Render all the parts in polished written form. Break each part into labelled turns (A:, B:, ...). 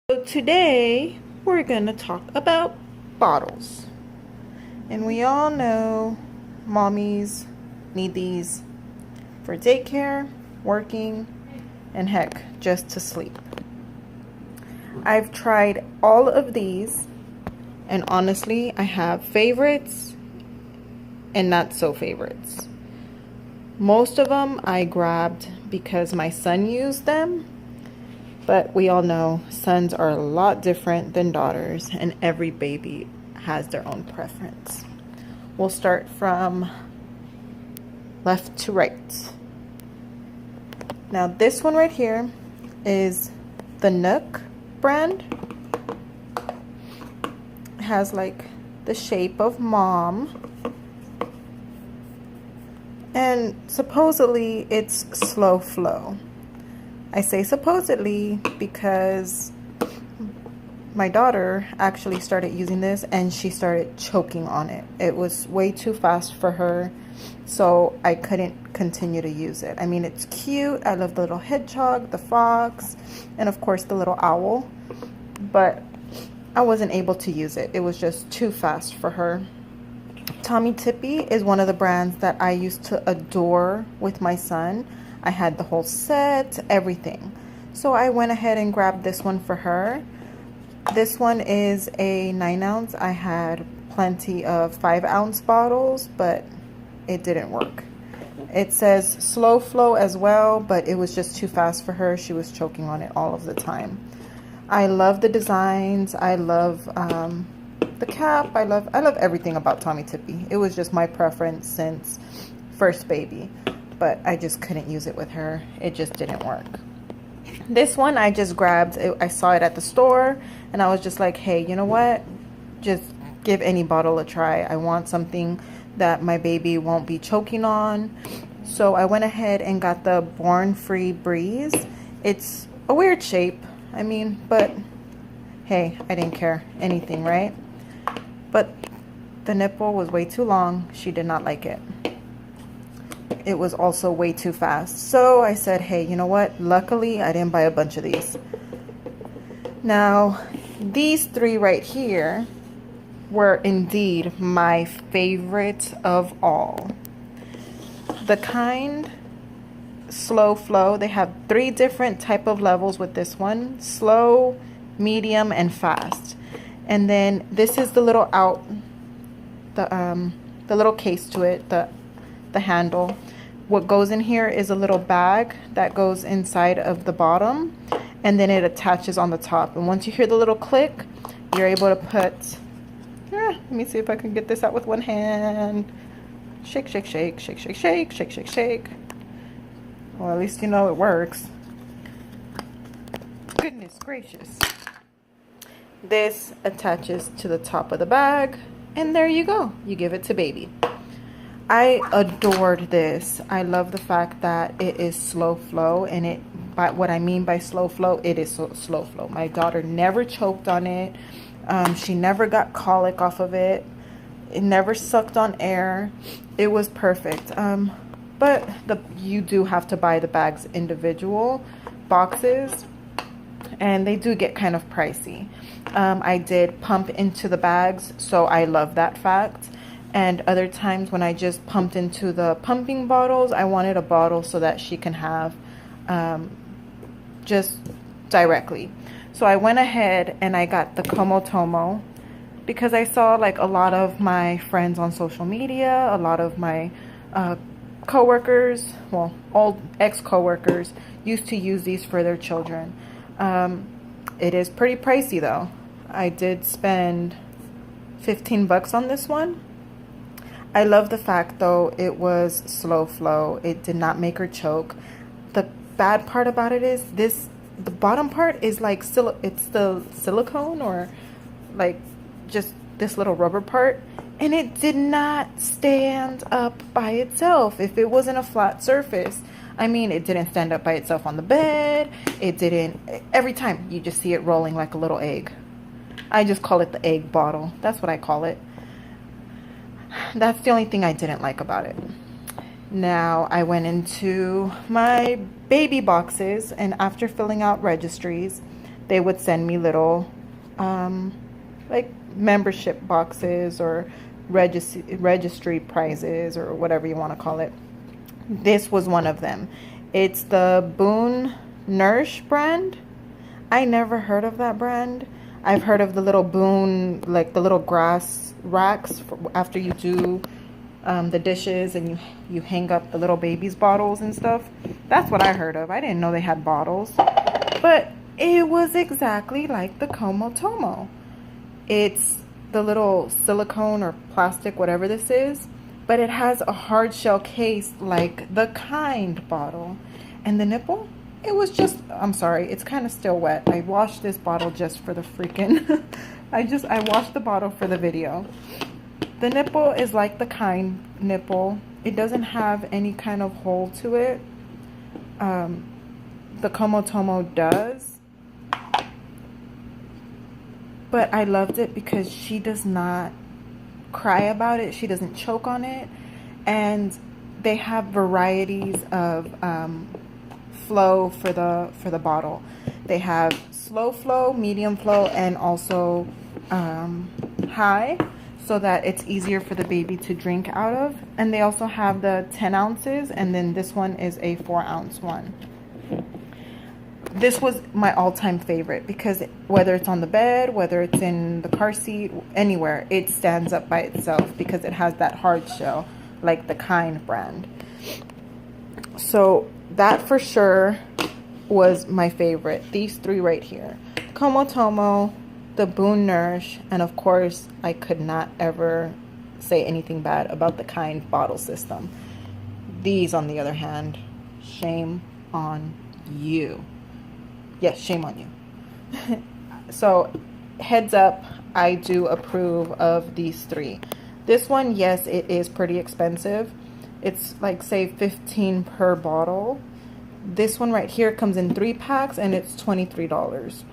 A: So today we're going to talk about bottles. And we all know mommies need these for daycare, working, and heck, just to sleep. I've tried all of these, and honestly, I have favorites and not so favorites. Most of them I grabbed because my son used them. But we all know sons are a lot different than daughters, and every baby has their own preference. We'll start from left to right. Now this one right here is the Nook brand. It has like the shape of mom. And supposedly it's slow flow. I say supposedly because my daughter actually started using this and she started choking on it. It was way too fast for her, so I couldn't continue to use it. I mean, it's cute. I love the little hedgehog, the fox, and of course the little owl, but I wasn't able to use it. It was just too fast for her. Tommy Tippy is one of the brands that I used to adore with my son. I had the whole set, everything. So I went ahead and grabbed this one for her. This one is a 9-ounce. I had plenty of 5-ounce bottles, but it didn't work. It says slow flow as well, but it was just too fast for her. She was choking on it all of the time. I love the designs. I love the cap. I love everything about Tommy Tippy. It was just my preference since first baby. But I just couldn't use it with her. It just didn't work. This one I just grabbed. I saw it at the store and I was just like, hey, you know what? Just give any bottle a try. I want something that my baby won't be choking on. So I went ahead and got the Born Free Breeze. It's a weird shape. I mean, but hey, I didn't care anything, right? But the nipple was way too long. She did not like it. It was also way too fast. So I said, hey, you know what? Luckily, I didn't buy a bunch of these. Now, these three right here were indeed my favorite of all. The kind slow flow, they have 3 different type of levels with this one: slow, medium, and fast. And then this is the little the little case to it, the handle. What goes in here is a little bag that goes inside of the bottom, and then it attaches on the top. And once you hear the little click, you're able to put, let me see if I can get this out with one hand. Shake, shake, shake, shake, shake, shake, shake, shake, shake. Well, at least you know it works. Goodness gracious. This attaches to the top of the bag, and there you go. You give it to baby. I adored this. I love the fact that it is slow flow, and by what I mean by slow flow, it is slow flow. My daughter never choked on it. She never got colic off of it. It never sucked on air. It was perfect. But you do have to buy the bags individual boxes, and they do get kind of pricey. I did pump into the bags, so I love that fact. And other times when I just pumped into the pumping bottles, I wanted a bottle so that she can have just directly. So I went ahead and I got the Como Tomo because I saw like a lot of my friends on social media, a lot of my coworkers, well, old ex-coworkers used to use these for their children. It is pretty pricey though. I did spend $15 on this one. I love the fact though it was slow flow. It did not make her choke. The bad part about it is the bottom part is like it's the silicone, or like just this little rubber part, and it did not stand up by itself. If it wasn't a flat surface, I mean, it didn't stand up by itself on the bed. It didn't. Every time you just see it rolling like a little egg. I just call it the egg bottle. That's what I call it. That's the only thing I didn't like about it. Now I went into my baby boxes, and after filling out registries, they would send me little like membership boxes or registry prizes or whatever you want to call it. This was one of them. It's the Boone Nourish brand. I never heard of that brand. I've heard of the little Boone, like the little grass racks after you do the dishes, and you hang up the little baby's bottles and stuff. That's what I heard of. I didn't know they had bottles. But it was exactly like the Como Tomo. It's the little silicone or plastic, whatever this is, but it has a hard shell case like the Kind bottle. And the nipple, it was just, I'm sorry, it's kind of still wet. I washed this bottle just for the freaking, I washed the bottle for the video. The nipple is like the Kind nipple. It doesn't have any kind of hole to it. The Como Tomo does. But I loved it because she does not cry about it. She doesn't choke on it. And they have varieties of flow for the bottle. They have slow flow, medium flow, and also high, so that it's easier for the baby to drink out of. And they also have the 10 ounces, and then this one is a 4-ounce one. This was my all-time favorite because whether it's on the bed, whether it's in the car seat, anywhere, it stands up by itself because it has that hard shell like the Kind brand. So that for sure was my favorite. These three right here. Como Tomo, the Boone Nourish, and of course I could not ever say anything bad about the Kind bottle system. These, on the other hand, shame on you. Yes, shame on you. So, heads up, I do approve of these three. This one, yes, it is pretty expensive. It's like, say, 15 per bottle. This one right here comes in 3 packs, and it's $23.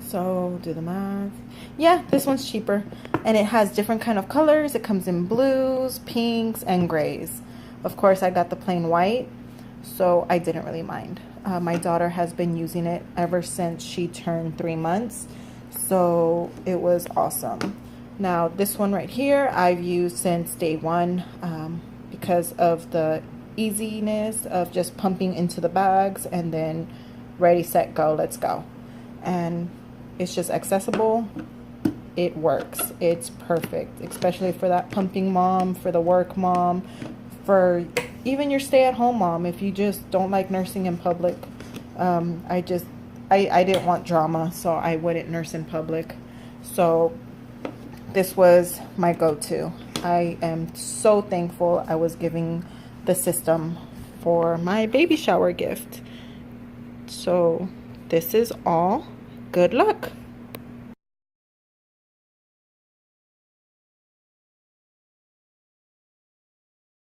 A: So, do the math. Yeah, this one's cheaper. And it has different kind of colors. It comes in blues, pinks, and grays. Of course, I got the plain white, so I didn't really mind. My daughter has been using it ever since she turned 3 months, so it was awesome. Now, this one right here, I've used since day one because of the easiness of just pumping into the bags and then ready, set, go, let's go. And it's just accessible. It works. It's perfect, especially for that pumping mom, for the work mom, for even your stay-at-home mom. If you just don't like nursing in public, I didn't want drama, so I wouldn't nurse in public. So this was my go-to. I am so thankful I was giving the system for my baby shower gift. So this is all. Good luck.